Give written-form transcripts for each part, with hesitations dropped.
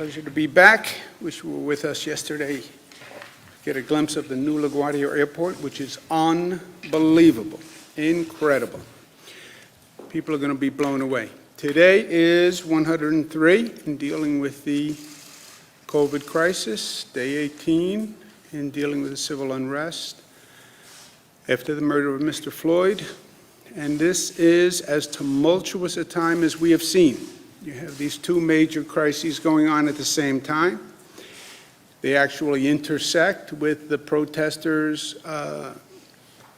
Pleasure to be back. Wish you were with us yesterday. Get a glimpse of the new LaGuardia Airport, which is unbelievable, incredible. People are going to be blown away. Today is 103 in dealing with the COVID crisis, day 18 in dealing with the civil unrest after the murder of Mr. Floyd. And this is as tumultuous a time as we have seen. You have these two major crises going on at the same time. They actually intersect with the protesters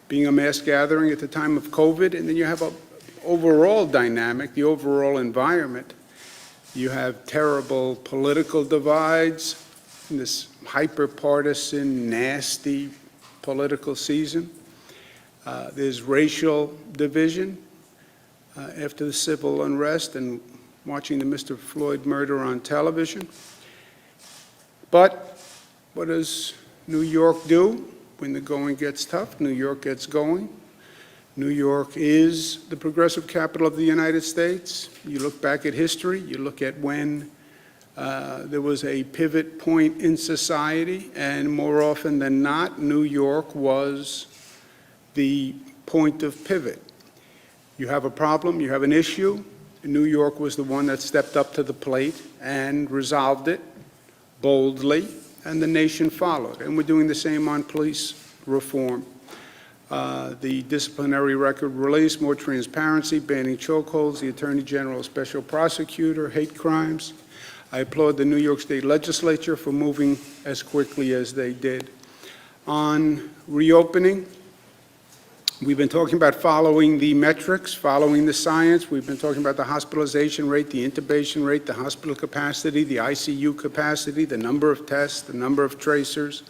being a mass gathering at the time of COVID, and then you have an overall dynamic, the overall environment. You have terrible political divides in this hyper-partisan, nasty political season. There's racial division after the civil unrest and watching the Mr. Floyd murder on television. But what does New York do when the going gets tough? New York gets going. New York is the progressive capital of the United States. You look back at history, you look at when there was a pivot point in society, and more often than not, New York was the point of pivot. You have a problem, you have an issue. New York was the one that stepped up to the plate and resolved it boldly, and the nation followed. And we're doing the same on police reform. The disciplinary record release, more transparency, banning chokeholds, the Attorney General, Special Prosecutor, hate crimes. I applaud the New York State Legislature for moving as quickly as they did. On reopening, we've been talking about following the metrics, following the science. We've been talking about the hospitalization rate, the intubation rate, the hospital capacity, the ICU capacity, the number of tests, the number of tracers.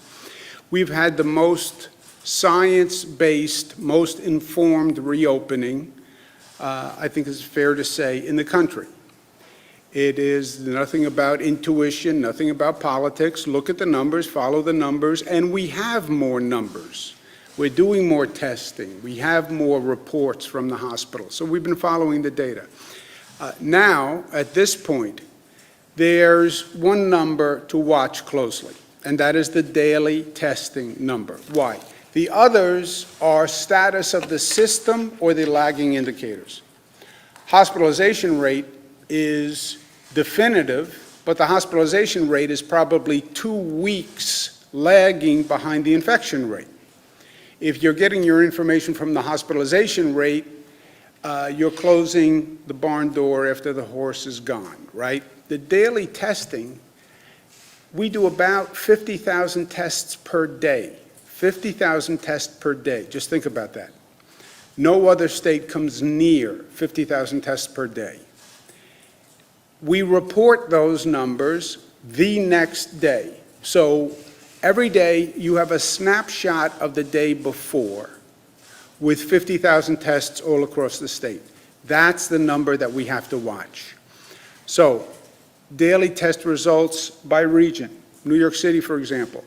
We've had the most science-based, most informed reopening, I think it's fair to say, in the country. It is nothing about intuition, nothing about politics. Look at the numbers, follow the numbers, and we have more numbers. We're doing more testing. We have more reports from the hospital. So we've been following the data. Now, at this point, there's one number to watch closely, and that is the daily testing number. Why? The others are status of the system or the lagging indicators. Hospitalization rate is definitive, but the hospitalization rate is probably 2 weeks lagging behind the infection rate. If you're getting your information from the hospitalization rate, you're closing the barn door after the horse is gone, right? The daily testing, we do about 50,000 tests per day. 50,000 tests per day. Just think about that. No other state comes near 50,000 tests per day. We report those numbers the next day. So every day, you have a snapshot of the day before with 50,000 tests all across the state. That's the number that we have to watch. So, daily test results by region. New York City, for example.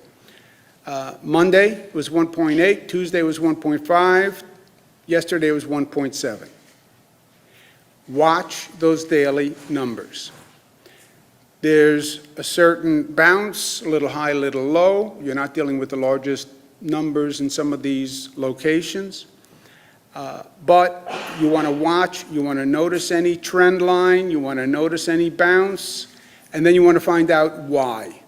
Monday was 1.8, Tuesday was 1.5, yesterday was 1.7. Watch those daily numbers. There's a certain bounce, a little high, a little low. You're not dealing with the largest numbers in some of these locations. But you want to watch, you want to notice any trend line, you want to notice any bounce, and then you want to find out why,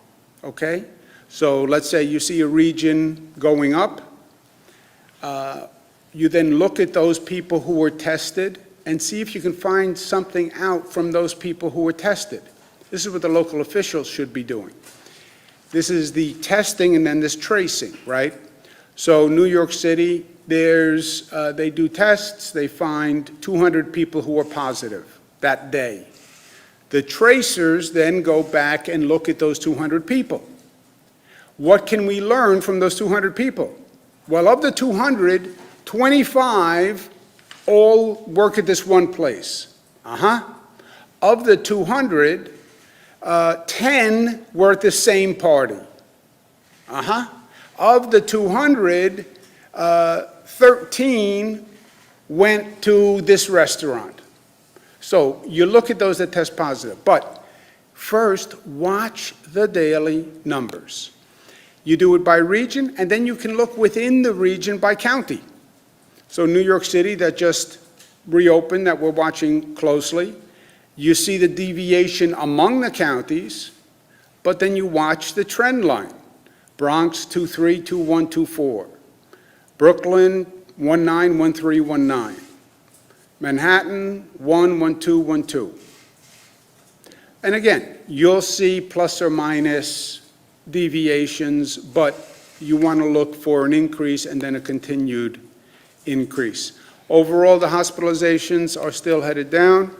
okay? So let's say you see a region going up. You then look at those people who were tested and see if you can find something out from those people who were tested. This is what the local officials should be doing. This is the testing and then this tracing, right? So New York City, they do tests, they find 200 people who are positive that day. The tracers then go back and look at those 200 people. What can we learn from those 200 people? Well, of the 200, 25 all work at this one place. Of the 200, 10 were at the same party. Of the 200, 13 went to this restaurant. So you look at those that test positive. But First, watch the daily numbers. You do it by region, and then you can look within the region by county. So New York City, that just reopened, that we're watching closely, you see the deviation among the counties, but then you watch the trend line. Bronx, 2.3, 2.1, 2.4. Brooklyn, 1.9, 1.3, 1.9. Manhattan, 1, 1.2, 1.2. And again, you'll see plus or minus deviations, but you want to look for an increase and then a continued increase. Overall, the hospitalizations are still headed down.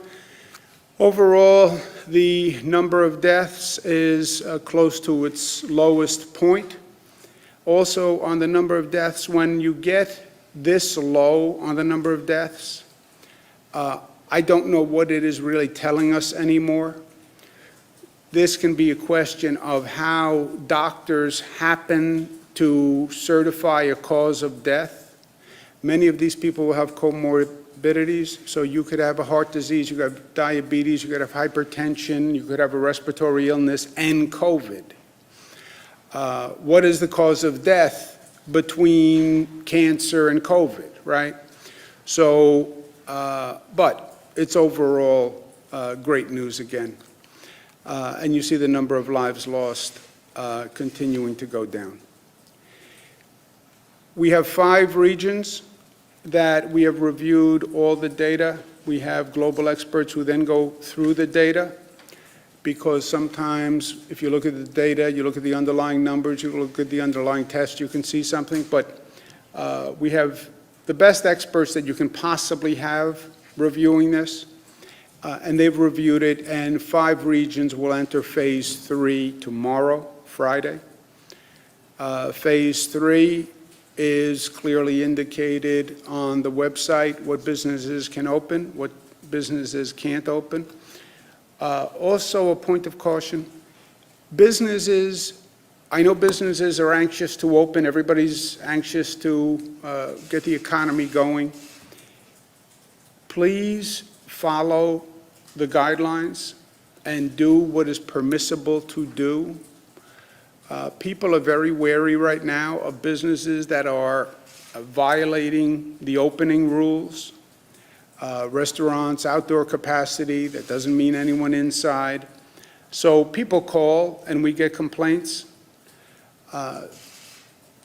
Overall, the number of deaths is close to its lowest point. Also, on the number of deaths, when you get this low on the number of deaths, I don't know what it is really telling us anymore. This can be a question of how doctors happen to certify a cause of death. Many of these people will have comorbidities, so you could have a heart disease, you could have diabetes, you could have hypertension, you could have a respiratory illness, and COVID. What is the cause of death between cancer and COVID, right? So, but it's overall great news again. And you see the number of lives lost continuing to go down. We have 5 regions that we have reviewed all the data. We have global experts who then go through the data, because sometimes if you look at the data, you look at the underlying numbers, you look at the underlying test, you can see something. But we have the best experts that you can possibly have reviewing this. And they've reviewed it, and 5 regions will enter phase 3 tomorrow, Friday. Phase 3 is clearly indicated on the website, what businesses can open, what businesses can't open. Also, a point of caution, businesses, I know businesses are anxious to open, everybody's anxious to get the economy going. Please follow the guidelines and do what is permissible to do. People are very wary right now of businesses that are violating the opening rules. Restaurants, outdoor capacity, that doesn't mean anyone inside. So people call and we get complaints. The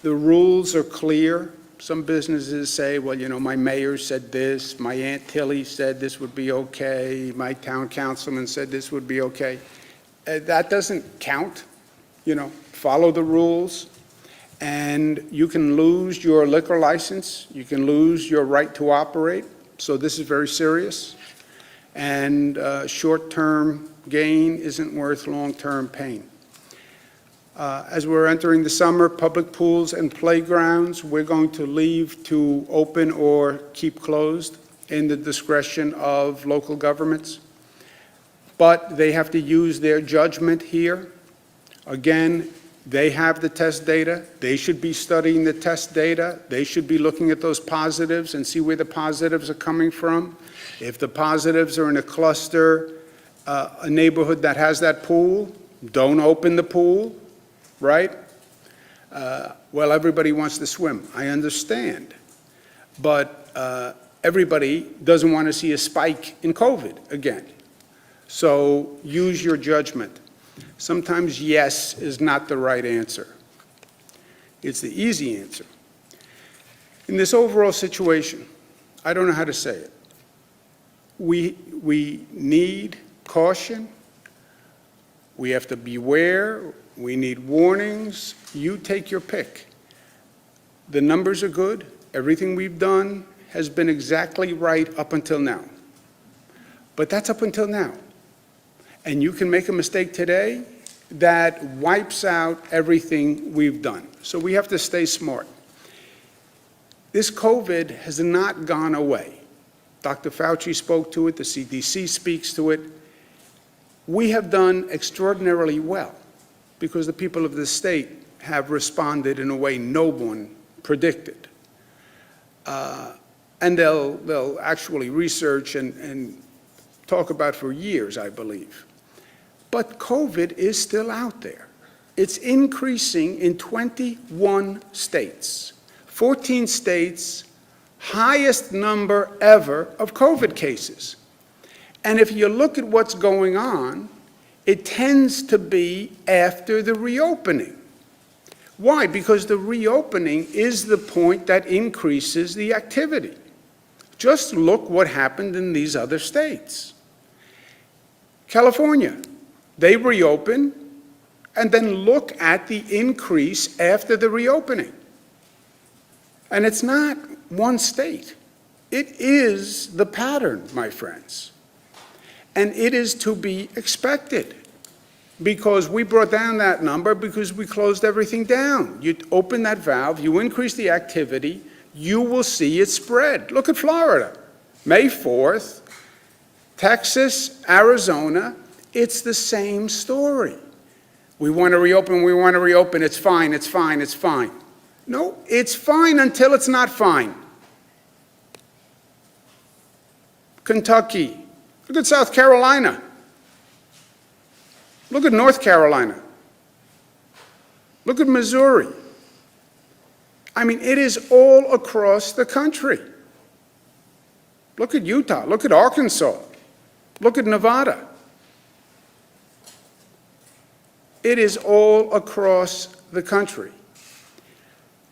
rules are clear. Some businesses say, well, you know, my mayor said this, my Aunt Tilly said this would be okay, my town councilman said this would be okay. That doesn't count. You know, follow the rules, and you can lose your liquor license, you can lose your right to operate. So this is very serious, and short-term gain isn't worth long-term pain. As we're entering the summer, public pools and playgrounds, we're going to leave to open or keep closed in the discretion of local governments. But they have to use their judgment here. Again, they have the test data. They should be studying the test data. They should be looking at those positives and see where the positives are coming from. If the positives are in a cluster, a neighborhood that has that pool, don't open the pool. Right? Well, everybody wants to swim. I understand. But everybody doesn't want to see a spike in COVID again. So use your judgment. Sometimes yes is not the right answer. It's the easy answer. In this overall situation, I don't know how to say it. We need caution. We have to beware. We need warnings. You take your pick. The numbers are good. Everything we've done has been exactly right up until now. But that's up until now. And you can make a mistake today that wipes out everything we've done. So we have to stay smart. This COVID has not gone away. Dr. Fauci spoke to it. The CDC speaks to it. We have done extraordinarily well, because the people of the state have responded in a way no one predicted. And they'll actually research and talk about for years, I believe. But COVID is still out there. It's increasing in 21 states. 14 states, highest number ever of COVID cases. And if you look at what's going on, it tends to be after the reopening. Why? Because the reopening is the point that increases the activity. Just look what happened in these other states. California, they reopen, and then look at the increase after the reopening. And it's not one state. It is the pattern, my friends. And it is to be expected, because we brought down that number because we closed everything down. You open that valve, you increase the activity, you will see it spread. Look at Florida, May 4th, Texas, Arizona, it's the same story. We want to reopen, it's fine, it's fine, it's fine. No, it's fine until it's not fine. Kentucky, look at South Carolina. Look at North Carolina. Look at Missouri. I mean, it is all across the country. Look at Utah. Look at Arkansas. Look at Nevada. It is all across the country.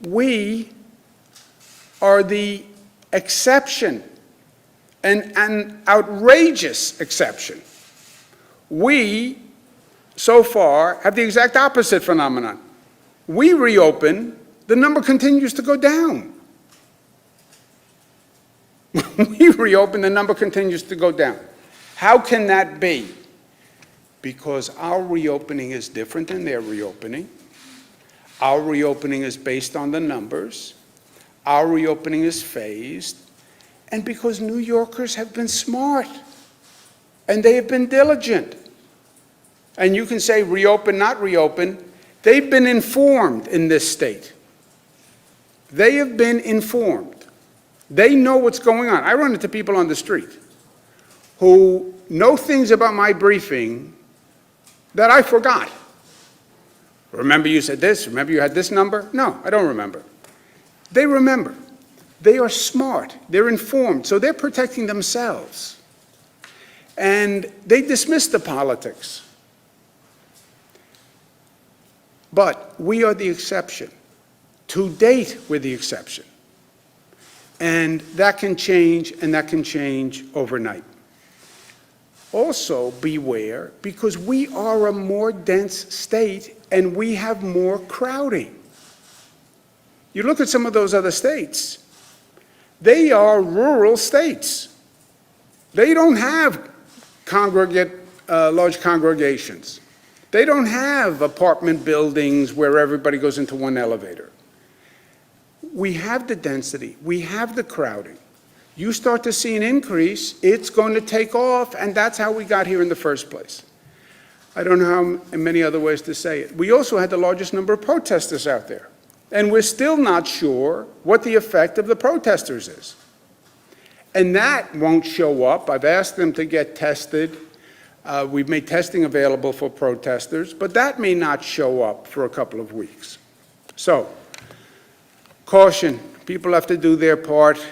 We are the exception, an outrageous exception. We, so far, have the exact opposite phenomenon. We reopen, the number continues to go down. We reopen, the number continues to go down. How can that be? Because our reopening is different than their reopening. Our reopening is based on the numbers. Our reopening is phased. And because New Yorkers have been smart, and they have been diligent. And you can say reopen, not reopen. They've been informed in this state. They have been informed. They know what's going on. I run into people on the street who know things about my briefing that I forgot. Remember you said this? Remember you had this number? No, I don't remember. They remember. They are smart. They're informed. So they're protecting themselves. And they dismiss the politics. But we are the exception. To date, we're the exception. And that can change, and that can change overnight. Also, beware, because we are a more dense state and we have more crowding. You look at some of those other states, they are rural states. They don't have large congregations. They don't have apartment buildings where everybody goes into one elevator. We have the density, we have the crowding. You start to see an increase, it's going to take off, and that's how we got here in the first place. I don't know how many other ways to say it. We also had the largest number of protesters out there, and we're still not sure what the effect of the protesters is. And that won't show up. I've asked them to get tested. We've made testing available for protesters, but that may not show up for a couple of weeks. So, caution, people have to do their part.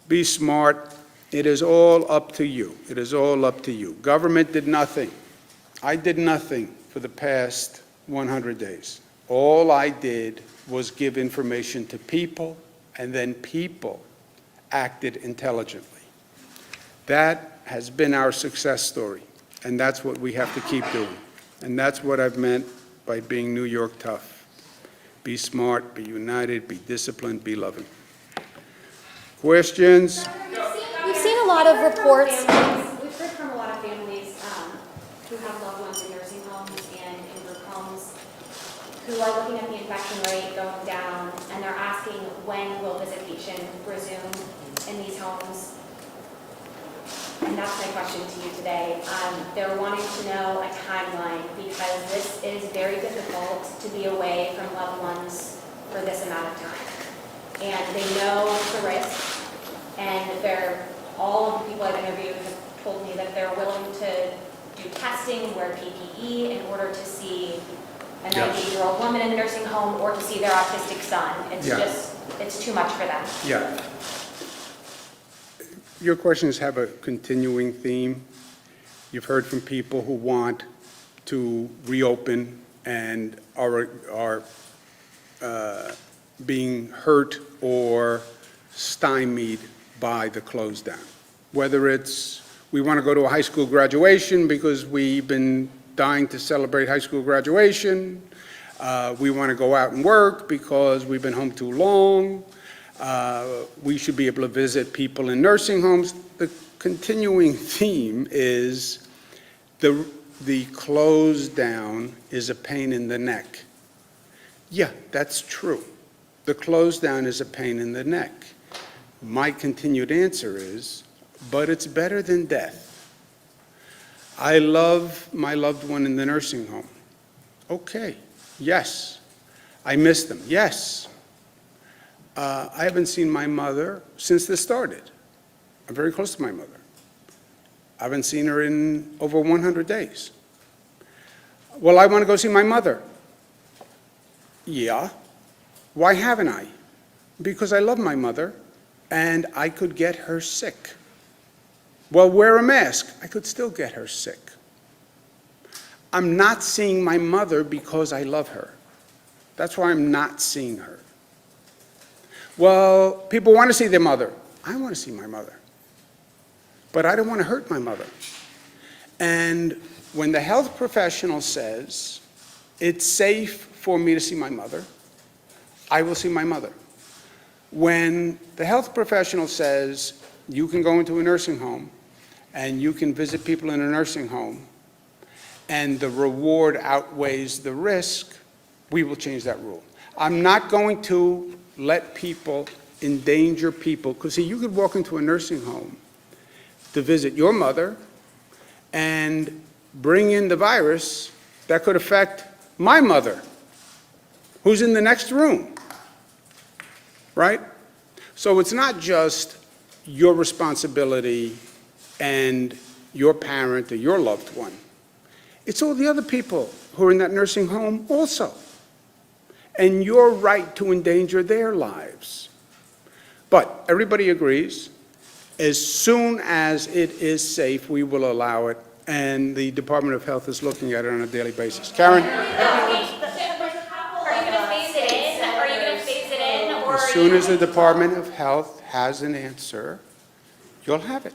Be smart. It is all up to you. It is all up to you. Government did nothing. I did nothing for the past 100 days. All I did was give information to people, and then people acted intelligently. That has been our success story, and that's what we have to keep doing. And that's what I've meant by being New York tough. Be smart, be united, be disciplined, be loving. Questions? We've seen a lot of reports. We've heard from a lot of families who have loved ones in nursing homes and in group homes who are looking at the infection rate going down, and they're asking when will visitation resume in these homes. And that's my question to you today. They're wanting to know a timeline because this is very difficult to be away from loved ones for this amount of time. And they know the risk, and all of the people I've interviewed have told me that they're willing to testing, wear PPE in order to see a Yes. 98-year-old woman in a nursing home or to see their autistic son. It's Yeah. just, it's too much for them. Yeah. Your questions have a continuing theme. You've heard from people who want to reopen and are being hurt or stymied by the close down. Whether it's, we want to go to a high school graduation because we've been dying to celebrate high school graduation. We want to go out and work because we've been home too long. We should be able to visit people in nursing homes. The continuing theme is the close down is a pain in the neck. Yeah, that's true. The close down is a pain in the neck. My continued answer is, but it's better than death. I love my loved one in the nursing home. Okay, yes. I miss them, yes. I haven't seen my mother since this started. I'm very close to my mother. I haven't seen her in over 100 days. Well, I want to go see my mother. Yeah. Why haven't I? Because I love my mother, and I could get her sick. Well, wear a mask. I could still get her sick. I'm not seeing my mother because I love her. That's why I'm not seeing her. Well, people want to see their mother. I want to see my mother. But I don't want to hurt my mother. And when the health professional says, it's safe for me to see my mother, I will see my mother. When the health professional says, you can go into a nursing home and you can visit people in a nursing home and the reward outweighs the risk, we will change that rule. I'm not going to let people endanger people, because see, you could walk into a nursing home to visit your mother and bring in the virus that could affect my mother, who's in the next room, right? So it's not just your responsibility and your parent or your loved one. It's all the other people who are in that nursing home also. And your right to endanger their lives. But everybody agrees, as soon as it is safe, we will allow it, and the Department of Health is looking at it on a daily basis. Karen? Are you going to phase it in? Are you going to phase it in? Or As are soon you- as the Department of Health has an answer, you'll have it.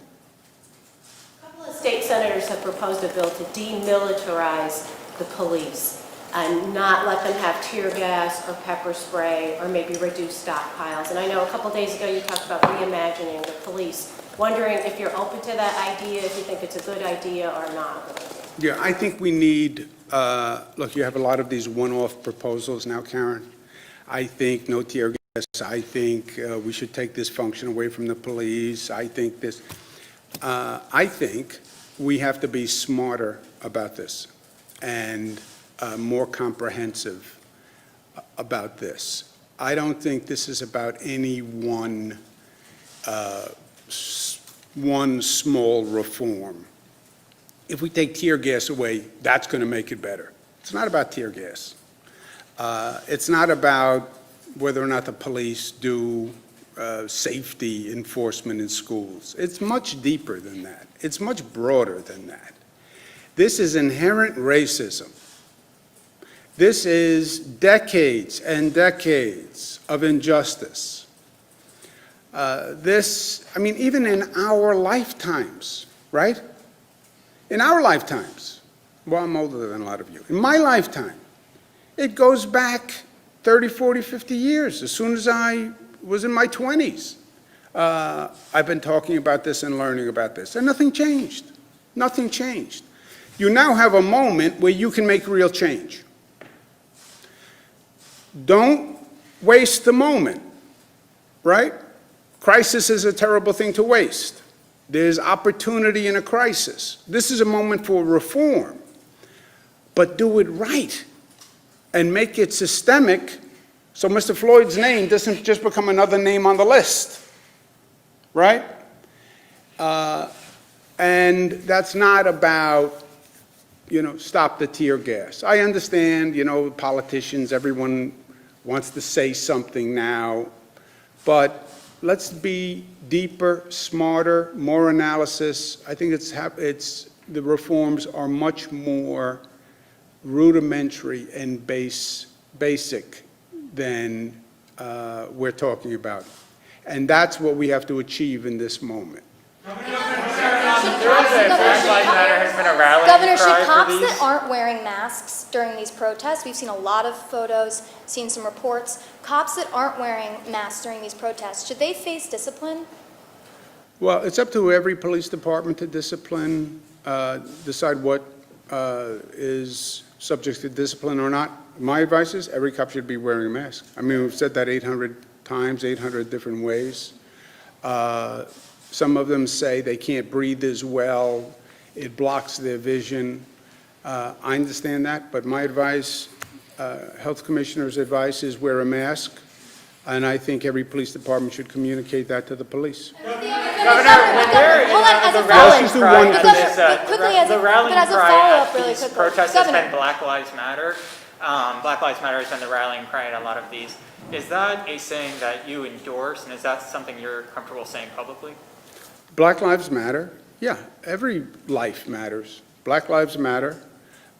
A couple of state senators have proposed a bill to demilitarize the police and not let them have tear gas or pepper spray or maybe reduce stockpiles. And I know a couple days ago you talked about reimagining the police. Wondering if you're open to that idea, if you think it's a good idea or not a good idea. Yeah, I think we need, look, you have a lot of these one-off proposals now, Karen. I think no tear gas. I think we should take this function away from the police. I think we have to be smarter about this and more comprehensive about this. I don't think this is about any one small reform. If we take tear gas away, that's going to make it better. It's not about tear gas. It's not about whether or not the police do safety enforcement in schools. It's much deeper than that. It's much broader than that. This is inherent racism. This is decades and decades of injustice. Even in our lifetimes, right? In our lifetimes, well, I'm older than a lot of you. In my lifetime, it goes back 30, 40, 50 years. As soon as I was in my 20s, I've been talking about this and learning about this, and nothing changed. Nothing changed. You now have a moment where you can make real change. Don't waste the moment, right? Crisis is a terrible thing to waste. There's opportunity in a crisis. This is a moment for reform, but do it right and make it systemic so Mr. Floyd's name doesn't just become another name on the list, right? And that's not about stop the tear gas. I understand, politicians, everyone wants to say something now, but let's be deeper, smarter, more analysis. I think the reforms are much more rudimentary and basic than we're talking about. And that's what we have to achieve in this moment. Governor, should cops that aren't wearing masks during these protests, we've seen a lot of photos, seen some reports, cops that aren't wearing masks during these protests, should they face discipline? Well, it's up to every police department to decide what is subject to discipline or not. My advice is every cop should be wearing a mask. I mean, we've said that 800 times, 800 different ways. Some of them say they can't breathe as well. It blocks their vision. I understand that, but my advice, health commissioner's advice is wear a mask, and I think every police department should communicate that to the police. The rallying cry at these protests has been Black Lives Matter. Black Lives Matter has been the rallying cry at a lot of these. Is that a saying that you endorse, and is that something you're comfortable saying publicly? Black Lives Matter, yeah, every life matters. Black Lives Matter,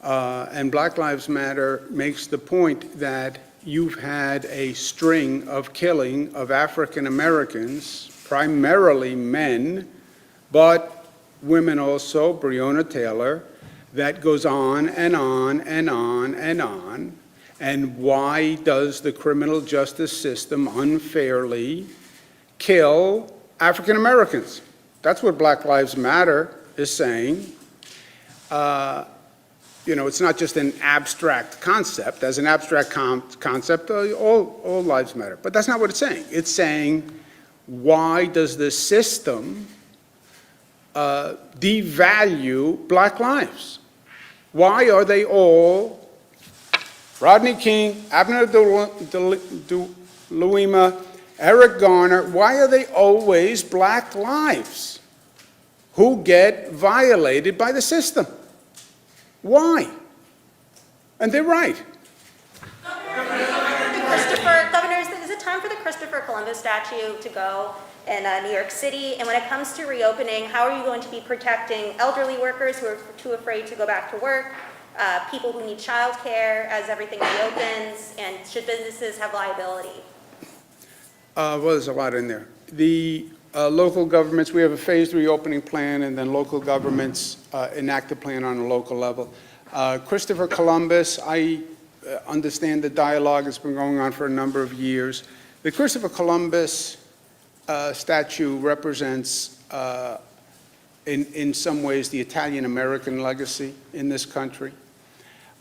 and Black Lives Matter makes the point that you've had a string of killing of African Americans, primarily men, but women also, Breonna Taylor, that goes on and on and on and on. And why does the criminal justice system unfairly kill African Americans? That's what Black Lives Matter is saying. It's not just an abstract concept. As an abstract concept, all lives matter. But that's not what it's saying. It's saying, why does the system devalue black lives? Why are they all Rodney King, Abner Louima, Eric Garner, why are they always black lives who get violated by the system? Why? And they're right. Governor, is it time for the Christopher Columbus statue to go in New York City? And when it comes to reopening, how are you going to be protecting elderly workers who are too afraid to go back to work, people who need childcare as everything reopens, and should businesses have liability? Well, there's a lot in there. The local governments, we have a phased reopening plan, and then local governments enact a plan on a local level. Christopher Columbus, I understand the dialogue has been going on for a number of years. The Christopher Columbus statue represents, in some ways, the Italian-American legacy in this country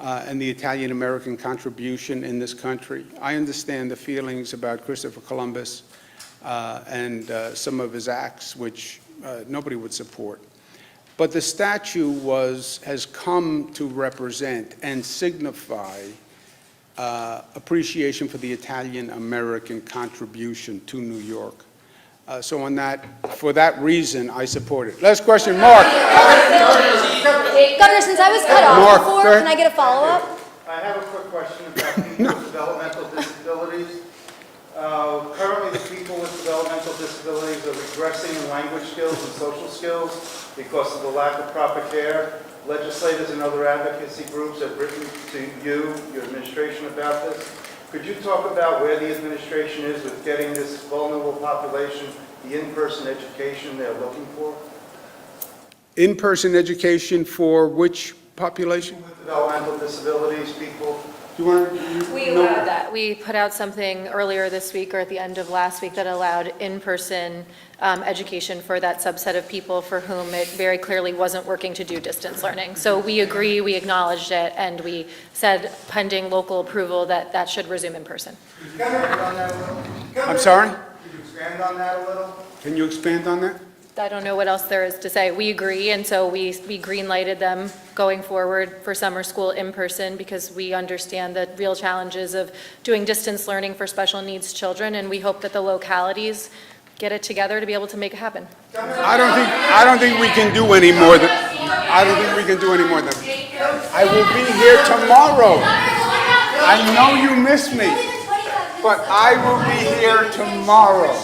and the Italian-American contribution in this country. I understand the feelings about Christopher Columbus and some of his acts, which nobody would support. But the statue has come to represent and signify appreciation for the Italian-American contribution to New York. So for that reason, I support it. Last question, Mark. Governor, since I was cut off before, can I get a follow-up? I have a quick question about people with developmental disabilities. Currently, the people with developmental disabilities are regressing in language skills and social skills because of the lack of proper care. Legislators and other advocacy groups have written to you, your administration, about this. Could you talk about where the administration is with getting this vulnerable population the in-person education they're looking for? In-person education for which population? People with developmental disabilities, people. We put out something earlier this week or at the end of last week that allowed in-person education for that subset of people for whom it very clearly wasn't working to do distance learning. So we agree, we acknowledged it, and we said pending local approval that should resume in person. I'm sorry? Could you expand on that a little? Can you expand on that? I don't know what else there is to say. We agree, and so we green-lighted them going forward for summer school in person because we understand the real challenges of doing distance learning for special needs children, and we hope that the localities get it together to be able to make it happen. I don't think we can do any more than I don't think we can do any more than that. I will be here tomorrow. I know you miss me, but I will be here tomorrow.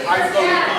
I'm going to be